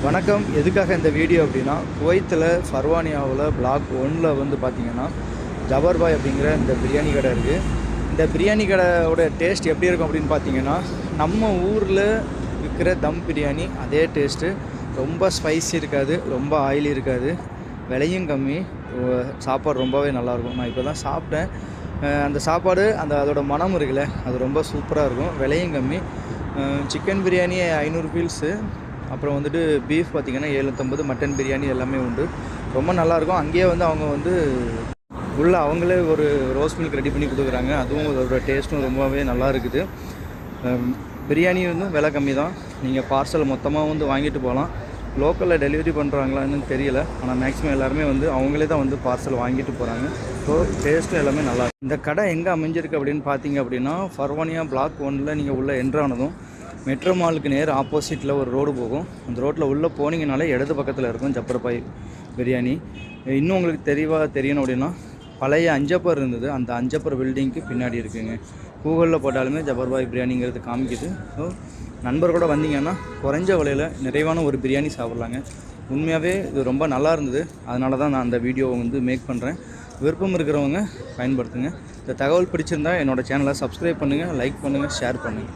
வணக்கம். எதுக்காக இந்த வீடியோ அப்படின்னா, குவைத்தில் ஃபர்வானியாவில் பிளாக் 1ல் வந்து பார்த்திங்கன்னா ஜபர் பாய் அப்படிங்கிற இந்த பிரியாணி கடை இருக்குது. இந்த பிரியாணி கடையோட டேஸ்ட் எப்படி இருக்கும் அப்படின்னு பார்த்தீங்கன்னா, நம்ம ஊரில் விற்கிற தம் பிரியாணி அதே டேஸ்ட்டு. ரொம்ப ஸ்பைசி இருக்காது, ரொம்ப ஆயிலி இருக்காது, விலையும் கம்மி, சாப்பாடு ரொம்பவே நல்லாயிருக்கும். நான் இப்போ தான் சாப்பிட்டேன். அந்த சாப்பாடு அதோட மனம் இருக்குல்ல, அது ரொம்ப சூப்பராக இருக்கும், விலையும் கம்மி. சிக்கன் பிரியாணி 500 பீல்ஸு, அப்புறம் வந்துட்டு பீஃப் பார்த்திங்கன்னா 750, மட்டன் பிரியாணி எல்லாமே உண்டு. ரொம்ப நல்லாயிருக்கும். அங்கேயே வந்து அவங்க வந்து அவங்களே ஒரு ரோஸ் மில்க் ரெடி பண்ணி கொடுக்குறாங்க. அதுவும் அதோட டேஸ்ட்டும் ரொம்பவே நல்லா இருக்குது. பிரியாணி வந்து விலை கம்மி தான். நீங்கள் பார்சல் மொத்தமாக வந்து வாங்கிட்டு போகலாம். லோக்கலில் டெலிவரி பண்ணுறாங்களான்னு தெரியல, ஆனால் மேக்ஸிமம் எல்லாருமே வந்து அவங்களே தான் வந்து பார்சல் வாங்கிட்டு போகிறாங்க. ஸோ டேஸ்ட்டும் எல்லாமே நல்லா. இந்த கடை எங்கே அமைஞ்சிருக்கு அப்படின்னு பார்த்தீங்க அப்படின்னா, ஃபர்வானியா பிளாக் 1ல் நீங்கள் உள்ளே என்ட்ரானதும் மெட்ரோ மாலுக்கு நேர் ஆப்போசிட்டில் ஒரு ரோடு போகும். அந்த ரோட்டில் உள்ளே போனீங்கனாலே இடது பக்கத்தில் இருக்கும் ஜப்பர் பாய் பிரியாணி. இன்னும் உங்களுக்கு தெரியணும் அப்படின்னா, பழைய அஞ்சப்பர் இருந்தது, அந்த அஞ்சப்பர் பில்டிங்க்கு பின்னாடி இருக்குங்க. கூகுளில் போட்டாலுமே ஜப்பர் பாய் பிரியாணிங்கிறது காமிக்குது. ஸோ நண்பர்களோட வந்தீங்கன்னா குறைஞ்ச விலையில் நிறைவான ஒரு பிரியாணி சாப்பிட்லாங்க. உண்மையாகவே இது ரொம்ப நல்லா இருந்தது. அதனால தான் நான் அந்த வீடியோவை வந்து மேக் பண்ணுறேன். விருப்பம் இருக்கிறவங்க பயன்படுத்துங்க. இந்த தகவல் பிடிச்சிருந்தால் என்னோடய சேனலை சப்ஸ்கிரைப் பண்ணுங்கள், லைக் பண்ணுங்கள், ஷேர் பண்ணுங்கள்.